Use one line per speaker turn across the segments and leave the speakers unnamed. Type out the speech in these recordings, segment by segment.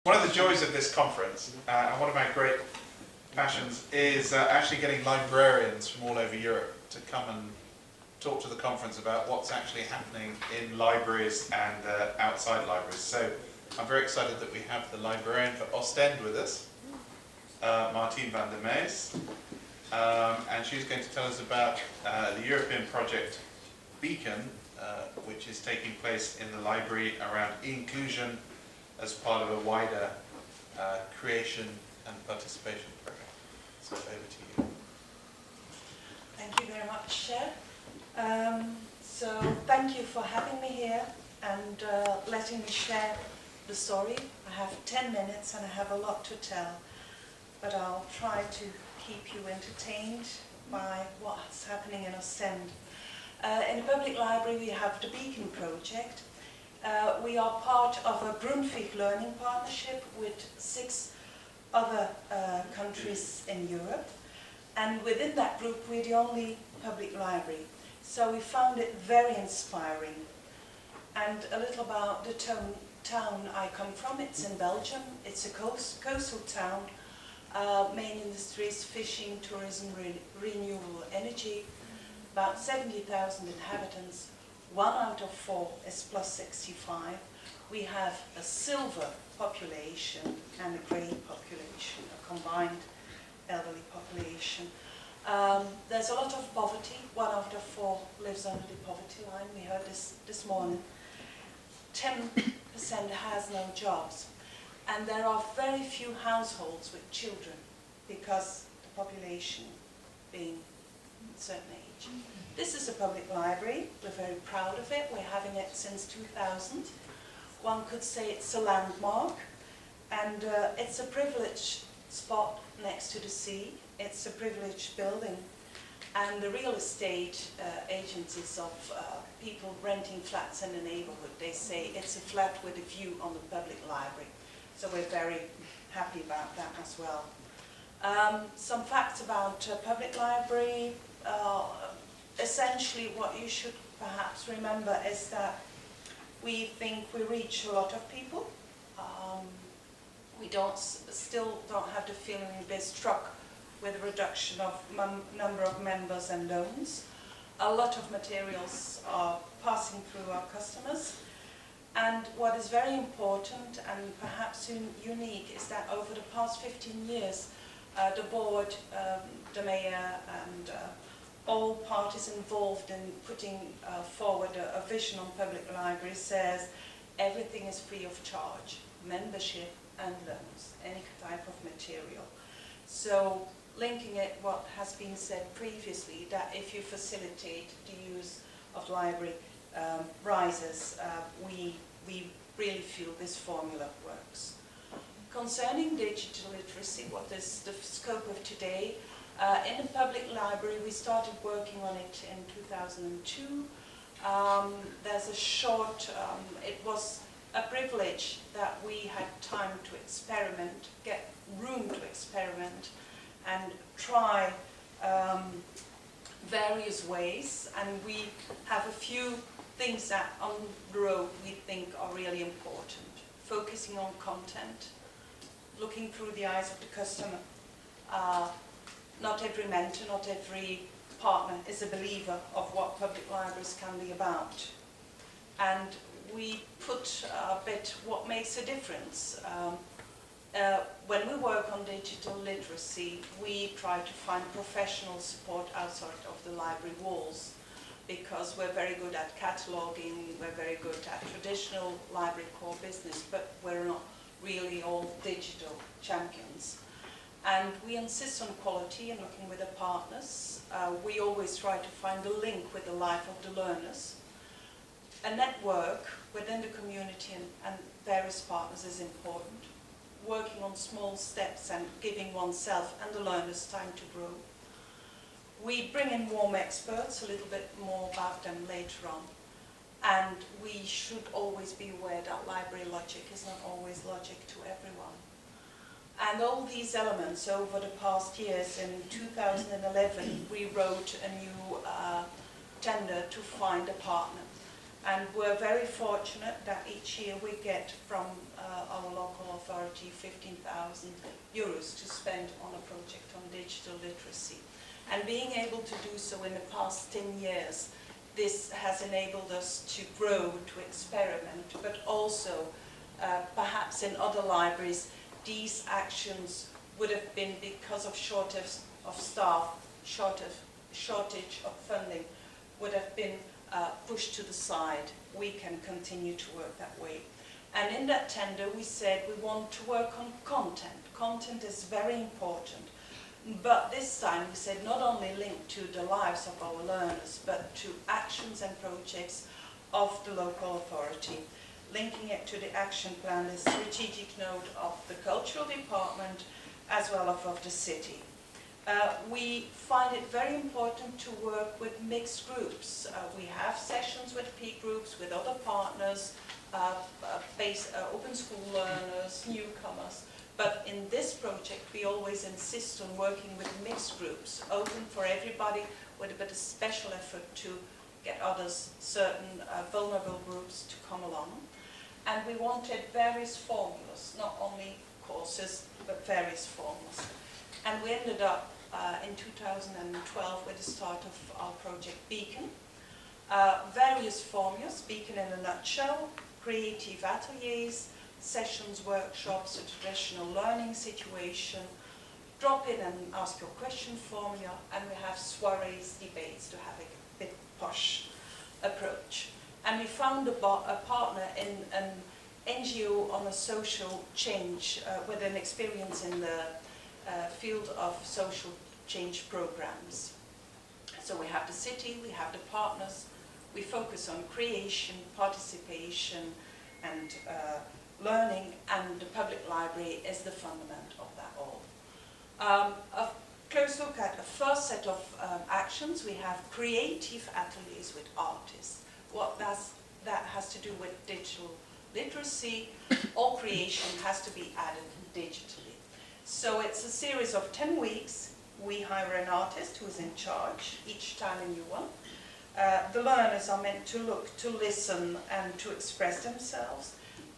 One of the joys of this conference, and one of my great passions, is actually getting librarians from all over Europe to come and talk to the conference about what's actually happening in libraries and outside libraries. So I'm very excited that we have the librarian for Ostend with us, Martine Vandermaes, and she's going to tell us about the European project Beacon, which is taking place in the library around inclusion as part of a wider creation and participation program. So over to you.
Thank you very much, Chair. So thank you for having me here and letting me share the story. I have 10 minutes and I have a lot to tell, but I'll try to keep you entertained by what's happening in Ostend. In the public library we have the Beacon project. We are part of a Brownfield learning partnership with 6 other countries in Europe, and within that group we're the only public library. So we found it very inspiring. And a little about the town I come from. It's in Belgium. It's a coastal town. Main industries: fishing, tourism, renewable energy. About 70,000 inhabitants. 1 out of 4 is plus 65. We have a silver population and a grey population, a combined elderly population. There's a lot of poverty. 1 out of 4 lives under the poverty line. We heard this morning. 10% has no jobs. And there are very few households with children because the population being a certain age. This is a public library. We're very proud of it. We're having it since 2000. One could say it's a landmark, and it's a privileged spot next to the sea. It's a privileged building, and the real estate agencies of people renting flats in the neighborhood, they say it's a flat with a view on the public library. So we're very happy about that as well. Some facts about public library. Essentially what you should perhaps remember is that we think we reach a lot of people. We still don't have the feeling we've been struck with a reduction of number of members and loans. A lot of materials are passing through our customers. And what is very important and perhaps unique is that over the past 15 years, the board, the mayor and all parties involved in putting forward a vision on public libraries says everything is free of charge, membership and loans, any type of material. So linking it what has been said previously, that if you facilitate the use of library prizes, we really feel this formula works. Concerning digital literacy, what is the scope of today? In the public library, we started working on it in 2002. There's a short, it was a privilege that we had time to experiment, get room to experiment and try various ways. And we have a few things that on the road we think are really important. Focusing on content, looking through the eyes of the customer. Not every mentor, not every partner is a believer of what public libraries can be about. And we put a bit what makes a difference. When we work on digital literacy, we try to find professional support outside of the library walls, because we're very good at cataloguing, we're very good at traditional library core business, but we're not really all digital champions. And we insist on quality and looking with the partners. We always try to find a link with the life of the learners. A network within the community and various partners is important. Working on small steps and giving oneself and the learners time to grow. We bring in warm experts, a little bit more about them later on. And we should always be aware that library logic is not always logic to everyone. And all these elements over the past years, in 2011 we wrote a new tender to find a partner. And we're very fortunate that each year we get from our local authority 15,000 euros to spend on a project on digital literacy. And being able to do so in the past 10 years, this has enabled us to grow, to experiment, but also perhaps in other libraries, these actions would have been, because of shortage of staff, shortage of funding, would have been pushed to the side. We can continue to work that way. And in that tender we said we want to work on content. Content is very important. But this time we said not only linked to the lives of our learners, but to actions and projects of the local authority, linking it to the action plan, the strategic note of the cultural department, as well as of the city. We find it very important to work with mixed groups. We have sessions with peer groups, with other partners, open school learners, newcomers. But in this project, we always insist on working with mixed groups, open for everybody, with a bit of special effort to get others, certain vulnerable groups, to come along. And we wanted various formulas, not only courses, but various formulas. And we ended up in 2012 with the start of our project Beacon. Various formulas, Beacon in a nutshell, creative ateliers, sessions, workshops, a traditional learning situation, drop in and ask your question formula, and we have soirees, debates to have a bit posh approach. And we found a partner in an NGO on a social change with an experience in the field of social change programs. So we have the city, we have the partners, we focus on creation, participation, and learning, and the public library is the fundament of that all. A close look at the first set of actions. We have creative ateliers with artists. What that has to do with digital literacy. All creation has to be added digitally. So it's a series of 10 weeks. We hire an artist who is in charge, each time a new one. The learners are meant to look, to listen, and to express themselves.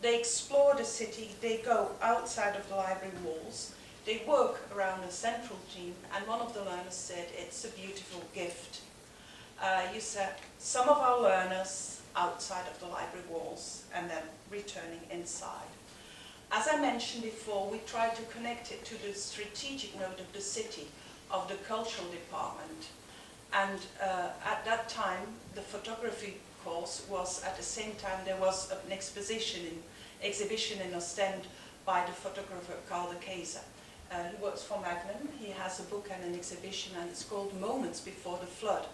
They explore the city, they go outside of the library walls, they work around a central theme, and one of the learners said, it's a beautiful gift. You said, some of our learners outside of the library walls, and then returning inside. As I mentioned before, we tried to connect it to the strategic note of the city, of the cultural department. And at that time, the photography course was, at the same time, there was an exhibition in Ostend by the photographer Carl de Keyser. He works for Magnum. He has a book and an exhibition, and it's called Moments Before the Flood.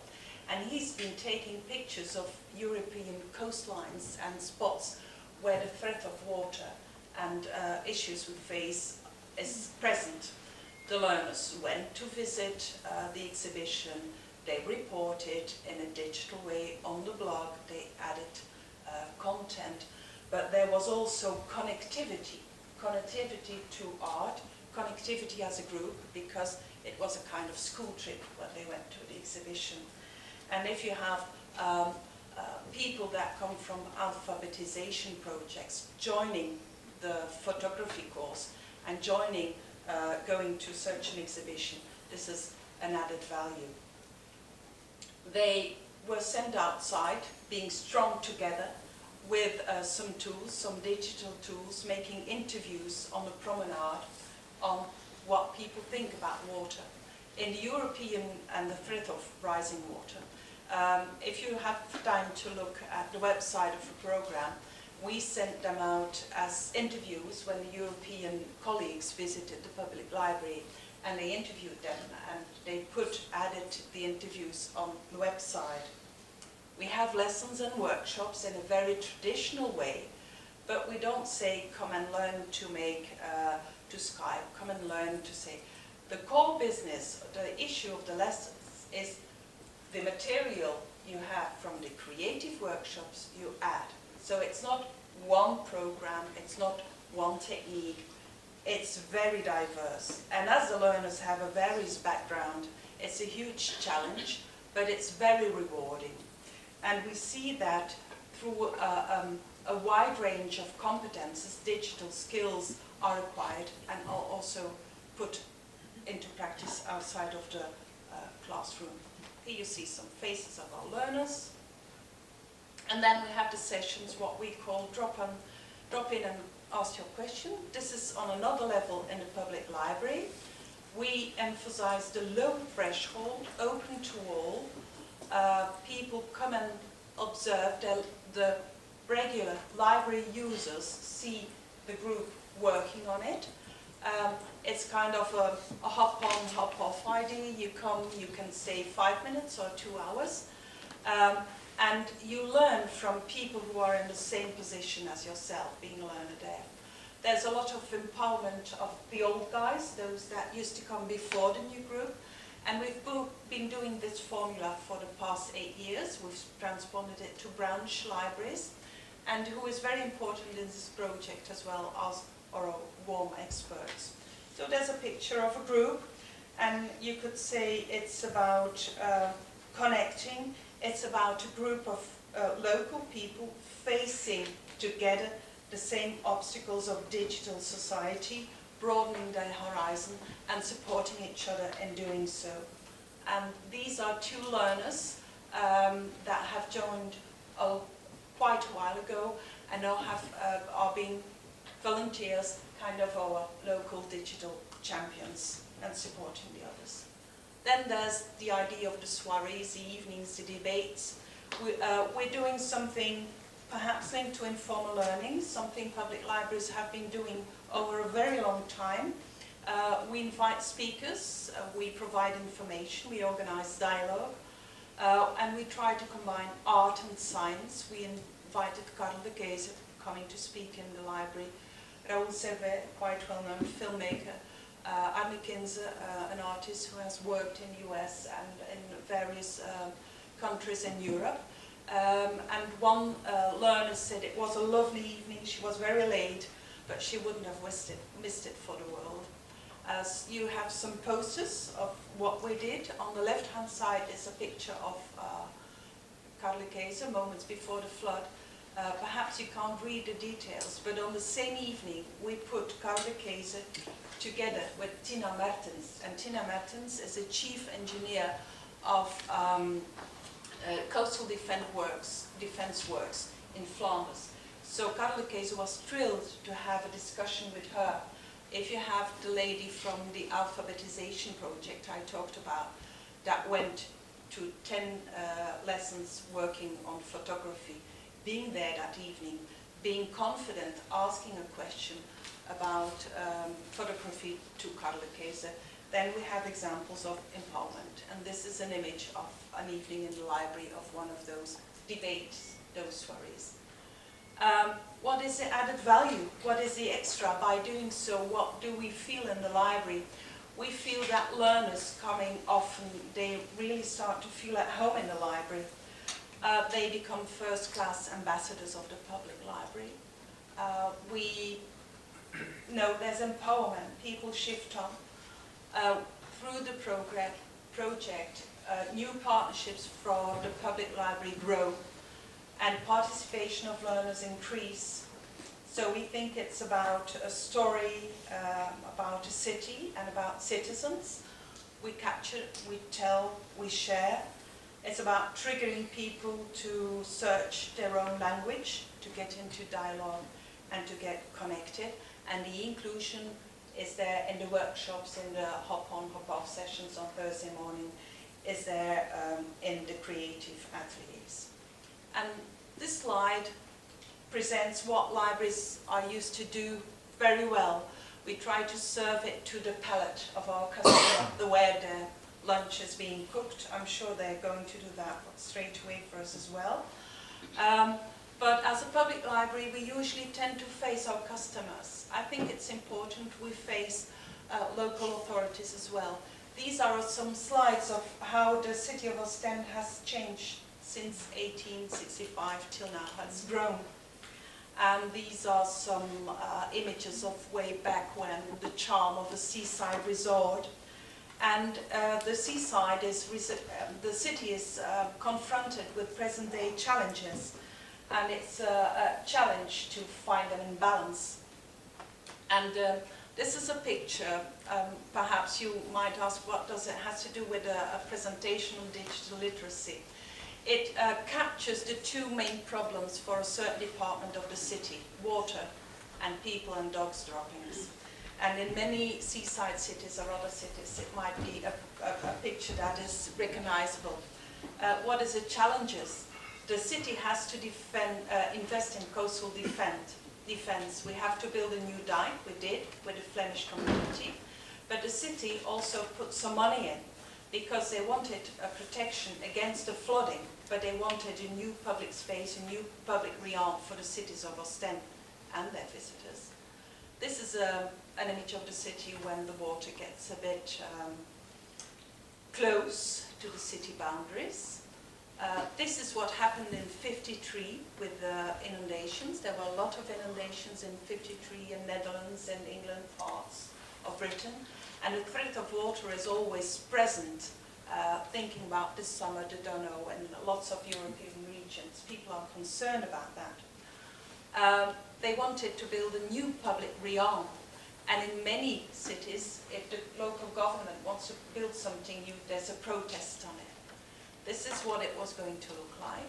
And he's been taking pictures of European coastlines and spots where the threat of water and issues we face is present. The learners went to visit the exhibition. They reported in a digital way on the blog. They added content. But there was also connectivity to art, connectivity as a group, because it was a kind of school trip when they went to the exhibition. And if you have people that come from alphabetization projects joining the photography course and joining, going to such an exhibition, this is an added value. They were sent outside, being strung together, with some tools, some digital tools, making interviews on the promenade on what people think about water. In the European and the threat of rising water, if you have time to look at the website of the program, we sent them out as interviews when the European colleagues visited the public library, and they interviewed them, and they added the interviews on the website. We have lessons and workshops in a very traditional way, but we don't say come and learn to make, to Skype, come and learn to say. The core business, the issue of the lessons is the material you have from the creative workshops you add. So it's not one program, it's not one technique, it's very diverse. And as the learners have a various background, it's a huge challenge, but it's very rewarding. And we see that through a wide range of competences, digital skills are acquired and are also put into practice outside of the classroom. Here you see some faces of our learners. And then we have the sessions, what we call drop in and ask your question. This is on another level in the public library. We emphasize the low threshold, open to all. People come and observe. The regular library users see the group working on it. It's kind of a hop-on, hop-off idea. You come, you can stay 5 minutes or 2 hours. And you learn from people who are in the same position as yourself, being a learner there. There's a lot of empowerment of the old guys, those that used to come before the new group. And we've been doing this formula for the past 8 years. We've transponded it to branch libraries. And who is very important in this project as well as our warm experts. So there's a picture of a group, and you could say it's about connecting. It's about a group of local people facing together the same obstacles of digital society, broadening their horizon and supporting each other in doing so. And these are 2 learners that have joined quite a while ago and now are being volunteers, kind of our local digital champions and supporting the others. Then there's the idea of the soirees, the evenings, the debates. We're doing something perhaps linked to informal learning, something public libraries have been doing over a very long time. We invite speakers, we provide information, we organize dialogue, and we try to combine art and science. We invited Karl de Keyser coming to speak in the library, Raoul Servet, quite well-known filmmaker, Arne Kinze, an artist who has worked in the US and in various countries in Europe. And one learner said it was a lovely evening, she was very late, but she wouldn't have missed it for the world. As you have some posters of what we did. On the left-hand side is a picture of Karl de Keyser, moments before the flood. Perhaps you can't read the details, but on the same evening we put Karl de Keyser together with Tina Mertens. And Tina Mertens is a chief engineer of coastal defense works in Flanders. So Karl de Keyser was thrilled to have a discussion with her. If you have the lady from the alphabetization project I talked about, that went to 10 lessons working on photography, being there that evening, being confident, asking a question about photography to Karl de Keyser, then we have examples of empowerment. And this is an image of an evening in the library of one of those debates, those soirees. What is the added value? What is the extra by doing so? What do we feel in the library? We feel that learners coming often, they really start to feel at home in the library. They become first-class ambassadors of the public library. We know there's empowerment. People shift on. Through the project, new partnerships for the public library grow, and participation of learners increase. So we think it's about a story, about a city and about citizens. We capture, we tell, we share. It's about triggering people to search their own language, to get into dialogue and to get connected. And the inclusion is there in the workshops, in the hop-on, hop-off sessions on Thursday morning, is there in the creative ateliers. And this slide presents what libraries are used to do very well. We try to serve it to the palate of our customer, where their lunch is being cooked. I'm sure they're going to do that straight away for us as well. But as a public library, we usually tend to face our customers. I think it's important we face local authorities as well. These are some slides of how the city of Ostend has changed since 1865 till now, has grown. And these are some images of way back when, the charm of a seaside resort. And the seaside is, the city is confronted with present-day challenges. and it's a challenge to find them in balance. And this is a picture. Perhaps you might ask, what does it have to do with a presentation on digital literacy? It captures the two main problems for a certain department of the city: water and people and dogs droppings. And in many seaside cities or other cities, it might be a picture that is recognizable. What is the challenges? The city has to invest in coastal defense. We have to build a new dike. We did with the Flemish community. But the city also put some money in because they wanted a protection against the flooding, but they wanted a new public space, a new public realm for the cities of Ostend and their visitors. This is an image of the city when the water gets a bit close to the city boundaries. This is what happened in '53 with the inundations. There were a lot of inundations in '53 in Netherlands and England, parts of Britain. And the threat of water is always present, thinking about this summer, the Donau, and lots of European regions. People are concerned about that. They wanted to build a new public realm. And in many cities, if the local government wants to build something new, there's a protest on it. This is what it was going to look like.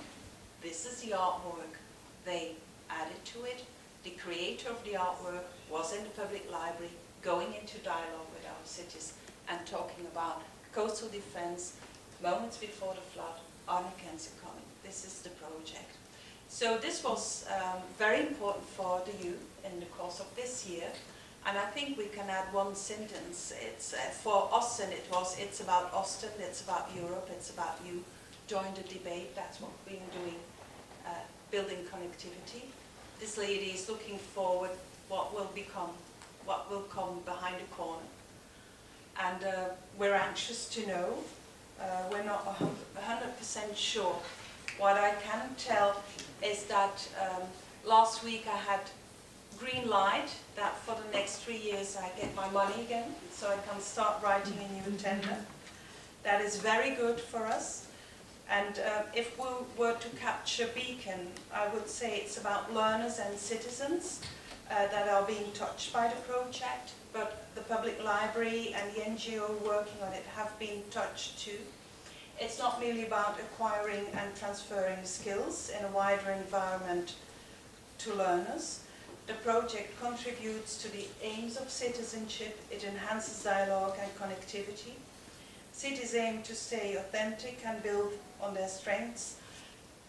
This is the artwork they added to it. The creator of the artwork was in the public library, going into dialogue with our cities and talking about coastal defense, moments before the flood, Arne Kensen coming. This is the project. So this was very important for the youth in the course of this year. And I think we can add one sentence. It's for Ostend, it's about Ostend, it's about Europe, it's about you. Join the debate. That's what we've been doing, building connectivity. This lady is looking forward what will come behind the corner. And we're anxious to know. We're not 100% sure. What I can tell is that last week I had green light that for the next 3 years I get my money again, so I can start writing a new tender. That is very good for us. And if we were to capture Beacon, I would say it's about learners and citizens that are being touched by the project, but the public library and the NGO working on it have been touched too. It's not merely about acquiring and transferring skills in a wider environment to learners. The project contributes to the aims of citizenship. It enhances dialogue and connectivity. Cities aim to stay authentic and build on their strengths,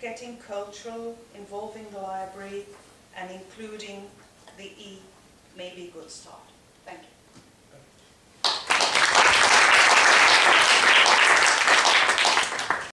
getting cultural, involving the library, and including the E may be a good start. Thank you.